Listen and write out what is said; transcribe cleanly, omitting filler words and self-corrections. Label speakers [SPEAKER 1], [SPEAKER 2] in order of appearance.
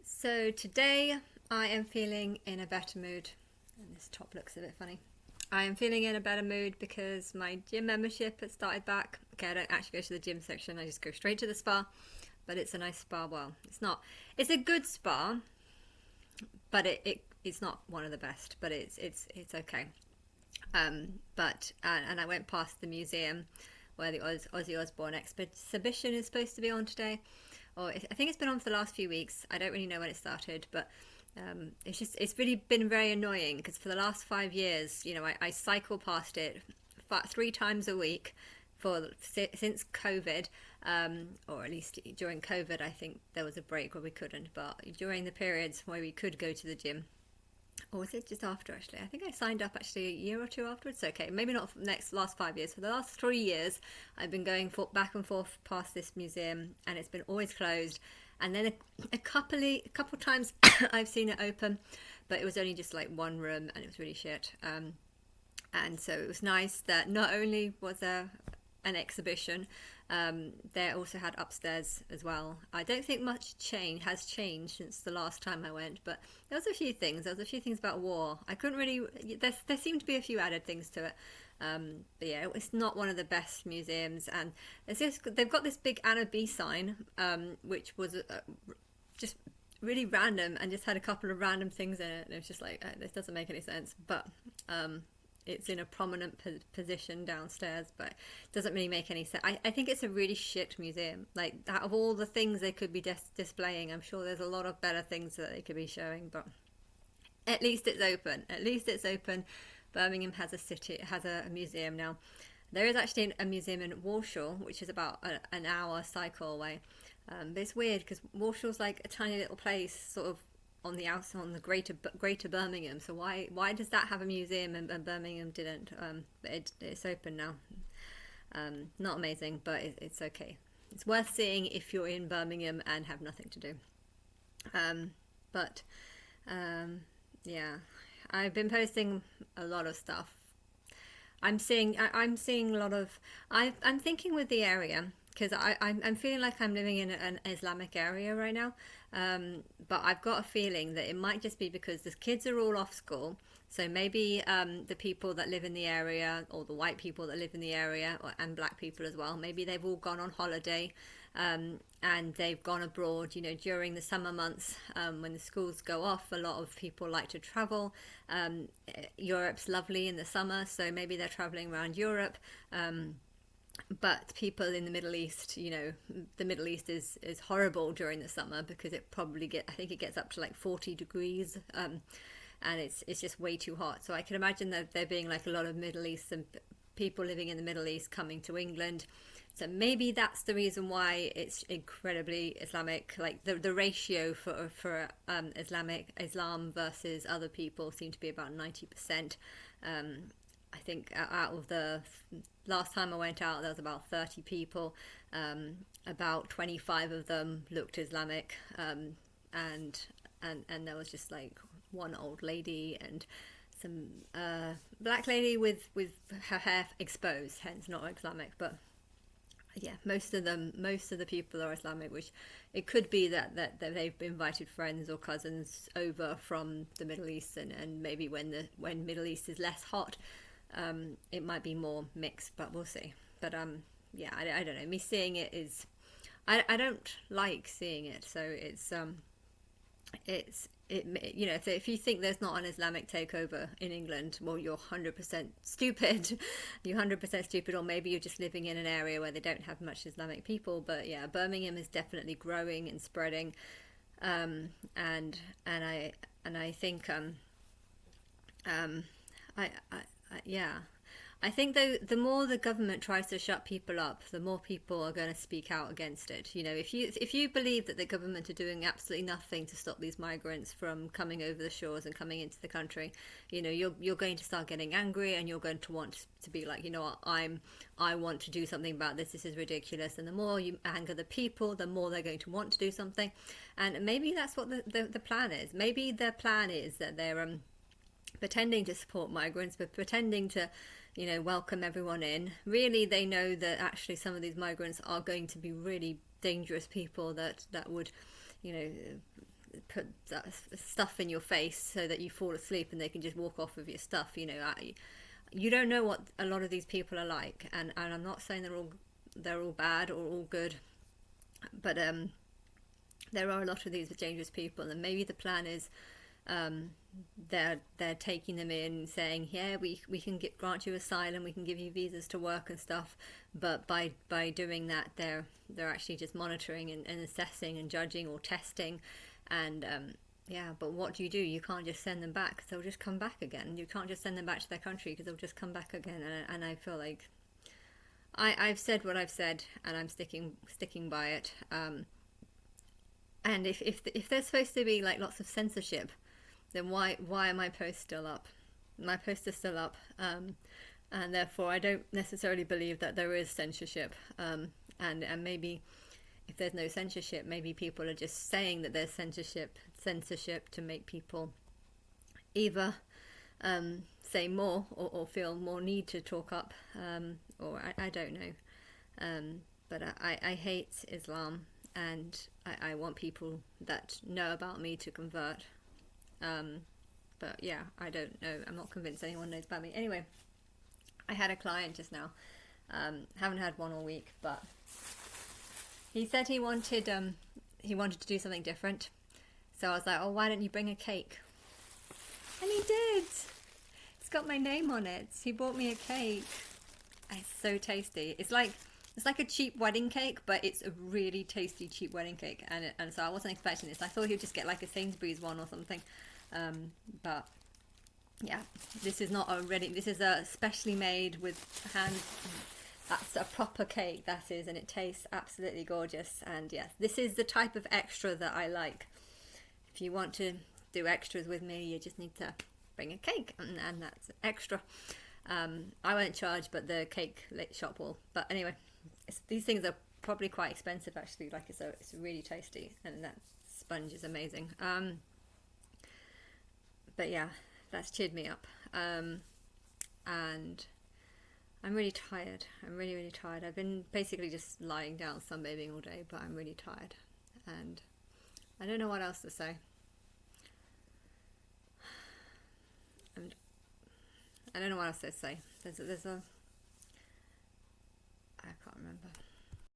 [SPEAKER 1] So today I am feeling in a better mood. And this top looks a bit funny. I am feeling in a better mood because my gym membership has started back. Okay, I don't actually go to the gym section, I just go straight to the spa. But it's a nice spa. Well, it's not. It's a good spa, but it's not one of the best. But it's okay. And I went past the museum where the Ozzy Osbourne exhibition is supposed to be on today. I think it's been on for the last few weeks. I don't really know when it started, but it's really been very annoying because for the last 5 years, I cycle past it 3 times a week since COVID, or at least during COVID. I think there was a break where we couldn't, but during the periods where we could go to the gym, or was it just after actually? I think I signed up actually a year or two afterwards. Okay, maybe not for the last 5 years. For the last 3 years, I've been going back and forth past this museum, and it's been always closed. And then a couple times I've seen it open, but it was only just like one room, and it was really shit. And so it was nice that not only was there an exhibition, they also had upstairs as well. I don't think much has changed since the last time I went, but there was a few things. There was a few things about war. I couldn't really. There seemed to be a few added things to it. But yeah, it's not one of the best museums, and they've got this big Anna B sign, which was just really random and just had a couple of random things in it. And it was just like, this doesn't make any sense, but it's in a prominent position downstairs, but it doesn't really make any sense. I think it's a really shit museum. Like, out of all the things they could be displaying, I'm sure there's a lot of better things that they could be showing, but at least it's open. At least it's open. Birmingham has a museum now. There is actually a museum in Walsall, which is about an hour cycle away. But it's weird because Walshall's like a tiny little place, sort of on the outside, on the greater Birmingham. So why does that have a museum and Birmingham didn't? But it's open now. Not amazing, but it's okay. It's worth seeing if you're in Birmingham and have nothing to do. Yeah, I've been posting a lot of stuff. I'm seeing a lot of. I'm thinking with the area, because I'm feeling like I'm living in an Islamic area right now. But I've got a feeling that it might just be because the kids are all off school. So maybe the people that live in the area, or the white people that live in the area, and black people as well, maybe they've all gone on holiday, and they've gone abroad. During the summer months, when the schools go off, a lot of people like to travel. Europe's lovely in the summer, so maybe they're traveling around Europe. But people in the Middle East, the Middle East is horrible during the summer because I think it gets up to like 40 degrees, and it's just way too hot. So I can imagine that there being like a lot of Middle Eastern people living in the Middle East coming to England. So maybe that's the reason why it's incredibly Islamic. Like the ratio for Islam versus other people seem to be about 90%. I think out of the last time I went out, there was about 30 people. About 25 of them looked Islamic, and there was just like one old lady and some black lady with her hair exposed, hence not Islamic. But yeah, most of the people are Islamic, which it could be that they've invited friends or cousins over from the Middle East, and maybe when Middle East is less hot, it might be more mixed, but we'll see. But yeah, I don't know. Me seeing it is, I don't like seeing it, so if you think there's not an Islamic takeover in England, well, you're 100% stupid. You're 100% stupid, or maybe you're just living in an area where they don't have much Islamic people. But yeah, Birmingham is definitely growing and spreading, and I think yeah. I think though, the more the government tries to shut people up, the more people are going to speak out against it. If you believe that the government are doing absolutely nothing to stop these migrants from coming over the shores and coming into the country, you're going to start getting angry, and you're going to want to be like, I want to do something about this. This is ridiculous. And the more you anger the people, the more they're going to want to do something. And maybe that's what the plan is. Maybe their plan is that they're pretending to support migrants, but pretending to welcome everyone in. Really, they know that actually some of these migrants are going to be really dangerous people that would you know, put that stuff in your face so that you fall asleep and they can just walk off with your stuff. You know, you don't know what a lot of these people are like, and I'm not saying they're all bad or all good, but there are a lot of these dangerous people, and maybe the plan is they're taking them in, saying, yeah, we can grant you asylum, we can give you visas to work and stuff, but by doing that, they're actually just monitoring and assessing and judging or testing, and yeah, but what do? You can't just send them back, because they'll just come back again. You can't just send them back to their country, because they'll just come back again, and I feel like I've said what I've said, and I'm sticking by it. And if there's supposed to be like lots of censorship, then why are my posts still up? My posts are still up, and therefore I don't necessarily believe that there is censorship. And maybe if there's no censorship, maybe people are just saying that there's censorship to make people either say more or feel more need to talk up, or I don't know. But I hate Islam, and I want people that know about me to convert. But yeah, I don't know. I'm not convinced anyone knows about me. Anyway, I had a client just now. Haven't had one all week, but he said he wanted to do something different. So I was like, oh, why don't you bring a cake? And he did. It's got my name on it. He bought me a cake. It's so tasty. It's like a cheap wedding cake, but it's a really tasty cheap wedding cake. And so I wasn't expecting this. I thought he'd just get like a Sainsbury's one or something. But yeah, this is not a ready. This is a specially made with hand. That's a proper cake, that is, and it tastes absolutely gorgeous. And yes, this is the type of extra that I like. If you want to do extras with me, you just need to bring a cake, and that's extra. I won't charge, but the cake shop will. But anyway, these things are probably quite expensive actually. Like it's really tasty, and that sponge is amazing. But yeah, that's cheered me up. And I'm really tired. I'm really, really tired. I've been basically just lying down sunbathing all day, but I'm really tired. And I don't know what else to say. I don't know what else to say. There's a... I can't remember.